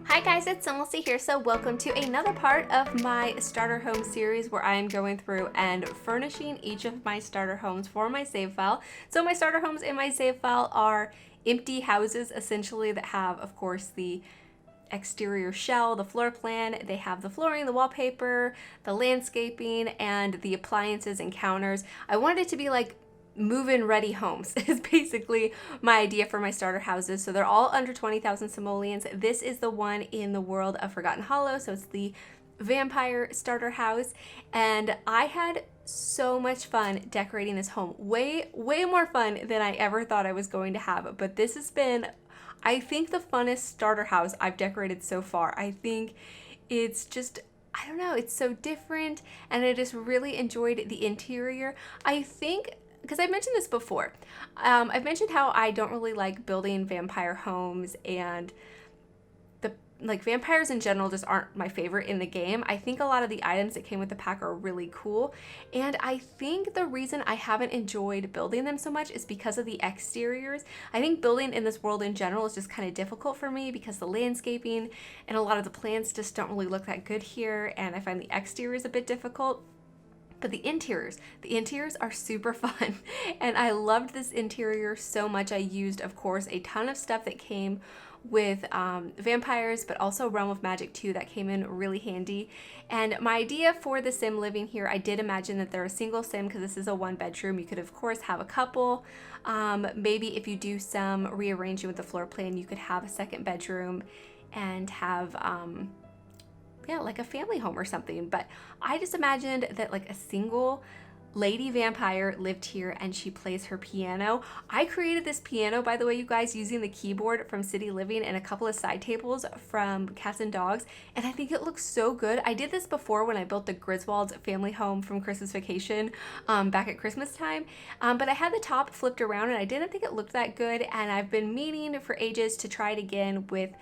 Hi guys, it's SimLicy here, so welcome to another part of my starter home series where I am going through and furnishing each of my starter homes for my save file. So my starter homes in my save file are empty houses essentially that have, of course, the exterior shell, the floor plan, they have the flooring, the wallpaper, the landscaping, and the appliances and counters. I wanted it to be like move-in ready homes is basically my idea for my starter houses. So they're all under 20,000 simoleons. This is the one in the world of Forgotten Hollow, so it's the vampire starter house, and I had so much fun decorating this home. Way more fun than I ever thought I was going to have, but this has been, I think, the funnest starter house I've decorated so far. I think it's just, I don't know, it's so different, and I just really enjoyed the interior. I think, because I've mentioned this before, I've mentioned how I don't really like building vampire homes, and vampires in general just aren't my favorite in the game. I think a lot of the items that came with the pack are really cool, and I think the reason I haven't enjoyed building them so much is because of the exteriors. I think building in this world in general is just kind of difficult for me because the landscaping and a lot of the plants just don't really look that good here, and I find the exteriors a bit difficult. But the interiors are super fun, and I loved this interior so much. I used, of course, a ton of stuff that came with vampires, but also Realm of Magic too. That came in really handy. And my idea for the sim living here, I did imagine that they're a single sim because this is a one bedroom. You could, of course, have a couple. Maybe if you do some rearranging with the floor plan, you could have a second bedroom and have yeah, like a family home or something. But I just imagined that like a single lady vampire lived here and she plays her piano. I created this piano, by the way, you guys, using the keyboard from City Living and a couple of side tables from Cats and Dogs, and I think it looks so good. I did this before when I built the Griswold's family home from Christmas Vacation back at Christmas time, but I had the top flipped around and I didn't think it looked that good, and I've been meaning for ages to try it again with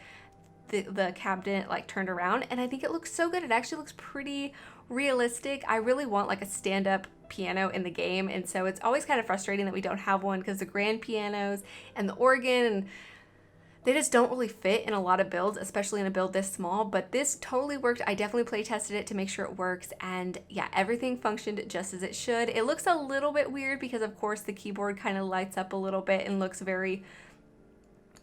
the cabinet like turned around, and I think it looks so good. It actually looks pretty realistic. I really want like a stand-up piano in the game, and so it's always kind of frustrating that we don't have one because the grand pianos and the organ, they just don't really fit in a lot of builds, especially in a build this small. But this totally worked. I definitely play tested it to make sure it works, and yeah, everything functioned just as it should. It looks a little bit weird because of course the keyboard kind of lights up a little bit and looks very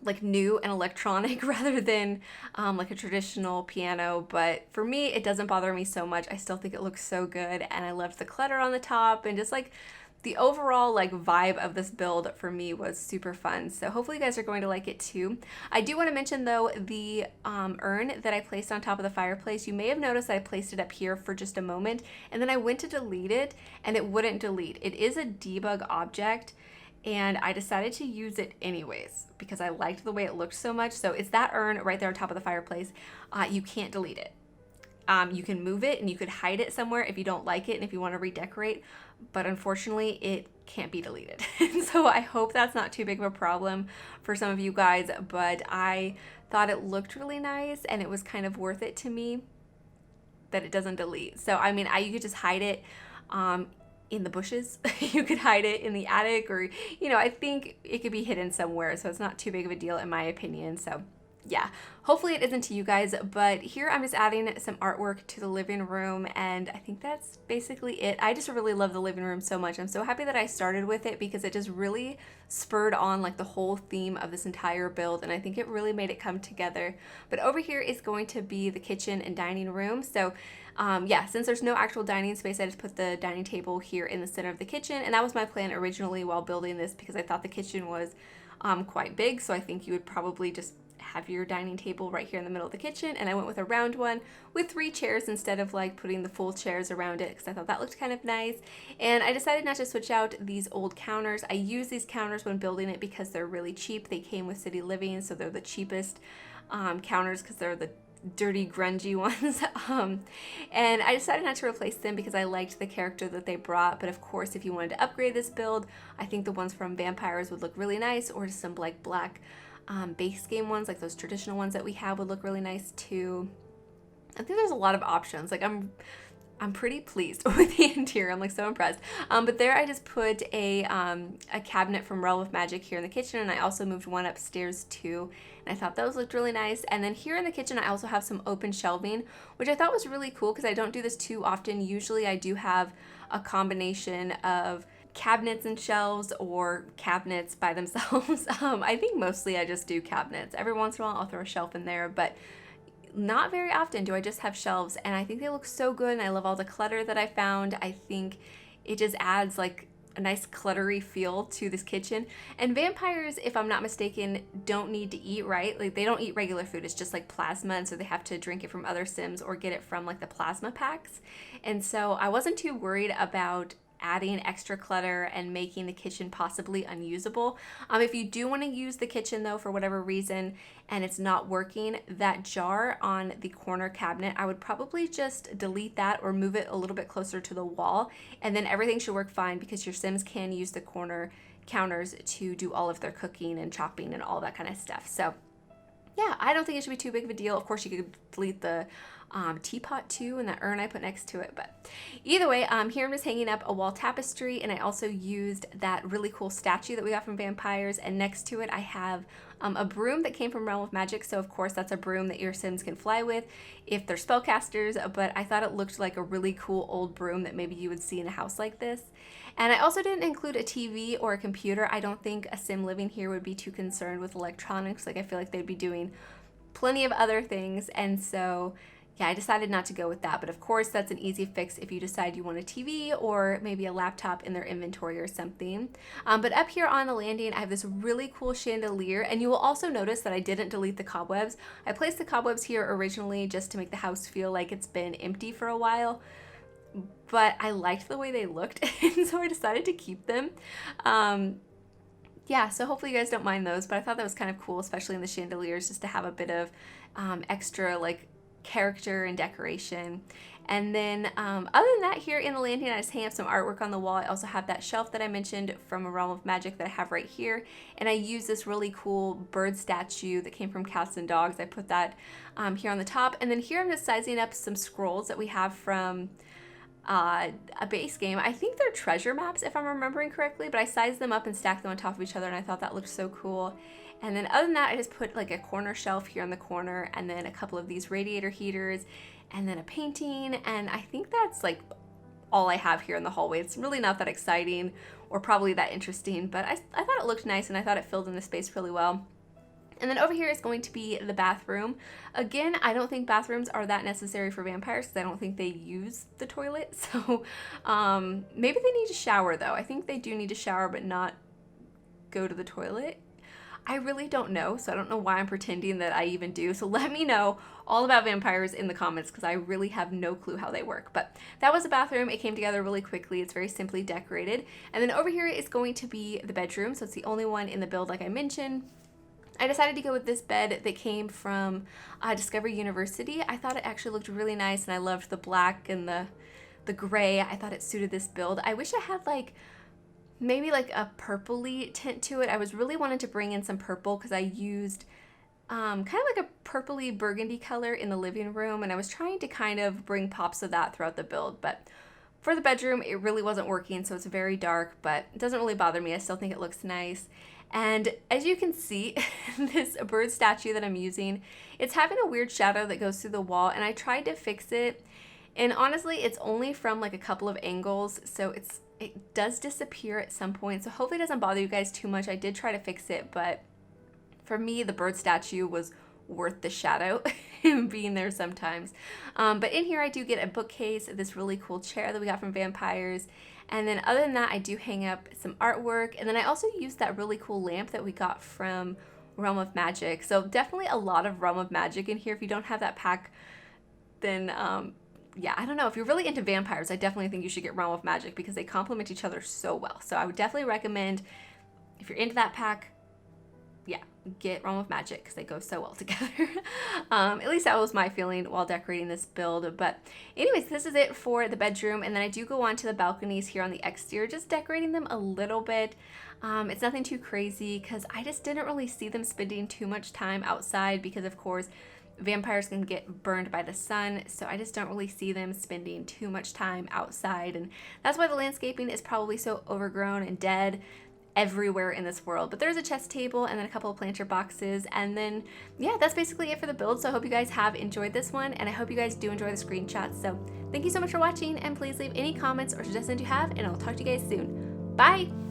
like new and electronic rather than like a traditional piano, but for me it doesn't bother me so much. I still think it looks so good, and I loved the clutter on the top, and just like the overall like vibe of this build for me was super fun. So hopefully you guys are going to like it too. I do want to mention though the urn that I placed on top of the fireplace. You may have noticed that I placed it up here for just a moment, and then I went to delete it and it wouldn't delete. It is a debug object, and I decided to use it anyways because I liked the way it looked so much. So it's that urn right there on top of the fireplace. You can't delete it. You can move it and you could hide it somewhere if you don't like it and if you want to redecorate, but unfortunately it can't be deleted. So I hope that's not too big of a problem for some of you guys, but I thought it looked really nice and it was kind of worth it to me that it doesn't delete. So I mean, you could just hide it in the bushes. You could hide it in the attic, or you know, I think it could be hidden somewhere, so it's not too big of a deal in my opinion. So yeah, hopefully it isn't to you guys, but here I'm just adding some artwork to the living room, and I think that's basically it. I just really love the living room so much. I'm so happy that I started with it because it just really spurred on like the whole theme of this entire build, and I think it really made it come together. But over here is going to be the kitchen and dining room. So yeah, since there's no actual dining space, I just put the dining table here in the center of the kitchen, and that was my plan originally while building this because I thought the kitchen was quite big, so I think you would probably just have your dining table right here in the middle of the kitchen, and I went with a round one with 3 chairs instead of like putting the full chairs around it because I thought that looked kind of nice. And I decided not to switch out these old counters. I use these counters when building it because they're really cheap. They came with City Living, so they're the cheapest counters because they're the dirty grungy ones. And I decided not to replace them because I liked the character that they brought. But of course, if you wanted to upgrade this build, I think the ones from Vampires would look really nice, or just some like black base game ones, like those traditional ones that we have, would look really nice too. I think there's a lot of options. Like I'm I'm pretty pleased with the interior. I'm like so impressed. But there I just put a cabinet from Realm of Magic here in the kitchen, and I also moved one upstairs too. And I thought those looked really nice. And then here in the kitchen, I also have some open shelving, which I thought was really cool because I don't do this too often. Usually I do have a combination of cabinets and shelves or cabinets by themselves. I think mostly I just do cabinets. Every once in a while I'll throw a shelf in there, but not very often do I just have shelves, and I think they look so good, and I love all the clutter that I found. I think it just adds like a nice cluttery feel to this kitchen. And vampires, if I'm not mistaken, don't need to eat, right? Like they don't eat regular food. It's just like plasma, and so they have to drink it from other Sims or get it from like the plasma packs. And so I wasn't too worried about adding extra clutter and making the kitchen possibly unusable. If you do want to use the kitchen though for whatever reason and it's not working, that jar on the corner cabinet, I would probably just delete that or move it a little bit closer to the wall, and then everything should work fine because your Sims can use the corner counters to do all of their cooking and chopping and all that kind of stuff. So yeah, I don't think it should be too big of a deal. Of course, you could delete the teapot too and that urn I put next to it. But either way, here I'm just hanging up a wall tapestry, and I also used that really cool statue that we got from Vampires, and next to it I have a broom that came from Realm of Magic. So of course that's a broom that your Sims can fly with if they're spellcasters, but I thought it looked like a really cool old broom that maybe you would see in a house like this. And I also didn't include a TV or a computer. I don't think a Sim living here would be too concerned with electronics. Like I feel like they'd be doing plenty of other things, and so yeah, I decided not to go with that. But of course, that's an easy fix if you decide you want a TV or maybe a laptop in their inventory or something. But up here on the landing, I have this really cool chandelier, and you will also notice that I didn't delete the cobwebs. I placed the cobwebs here originally just to make the house feel like it's been empty for a while, but I liked the way they looked, and so I decided to keep them. Yeah, so hopefully you guys don't mind those, but I thought that was kind of cool, especially in the chandeliers, just to have a bit of extra like character and decoration. And then other than that, here in the landing, I just hang up some artwork on the wall. I also have that shelf that I mentioned from A Realm of Magic that I have right here, and I use this really cool bird statue that came from Cats and Dogs. I put that here on the top, and then here I'm just sizing up some scrolls that we have from a base game. I think they're treasure maps if I'm remembering correctly, but I sized them up and stacked them on top of each other, and I thought that looked so cool. And then other than that, I just put like a corner shelf here in the corner, and then a couple of these radiator heaters, and then a painting, and I think that's like all I have here in the hallway. It's really not that exciting or probably that interesting, but I thought it looked nice, and I thought it filled in the space really well. And then over here is going to be the bathroom. Again, I don't think bathrooms are that necessary for vampires because I don't think they use the toilet. So maybe they need to shower though. I think they do need to shower but not go to the toilet. I really don't know, so I don't know why I'm pretending that I even do. So let me know all about vampires in the comments because I really have no clue how they work. But that was a bathroom. It came together really quickly. It's very simply decorated. And then over here is going to be the bedroom. So it's the only one in the build like I mentioned. I decided to go with this bed that came from Discovery University. I thought it actually looked really nice, and I loved the black and the gray. I thought it suited this build. I wish I had like maybe like a purpley tint to it. I was really wanting to bring in some purple because I used kind of like a purpley burgundy color in the living room, and I was trying to kind of bring pops of that throughout the build. But for the bedroom, it really wasn't working, so it's very dark, but it doesn't really bother me. I still think it looks nice. And as you can see, this bird statue that I'm using, it's having a weird shadow that goes through the wall, and I tried to fix it, and honestly, it's only from like a couple of angles, so it does disappear at some point, so hopefully it doesn't bother you guys too much. I did try to fix it, but for me, the bird statue was worth the shadow being there sometimes. But in here, I do get a bookcase, this really cool chair that we got from Vampires. And then other than that, I do hang up some artwork. And then I also use that really cool lamp that we got from Realm of Magic. So definitely a lot of Realm of Magic in here. If you don't have that pack, then yeah, I don't know. If you're really into vampires, I definitely think you should get Realm of Magic because they complement each other so well. So I would definitely recommend, if you're into that pack, yeah, get Realm of Magic because they go so well together. At least that was my feeling while decorating this build. But anyways, this is it for the bedroom, and then I do go on to the balconies here on the exterior, just decorating them a little bit. It's nothing too crazy because I just didn't really see them spending too much time outside because of course vampires can get burned by the sun, so I just don't really see them spending too much time outside, and that's why the landscaping is probably so overgrown and dead everywhere in this world. But there's a chest table and then a couple of planter boxes, and then yeah, that's basically it for the build. So I hope you guys have enjoyed this one, and I hope you guys do enjoy the screenshots. So thank you so much for watching, and please leave any comments or suggestions you have, and I'll talk to you guys soon. Bye!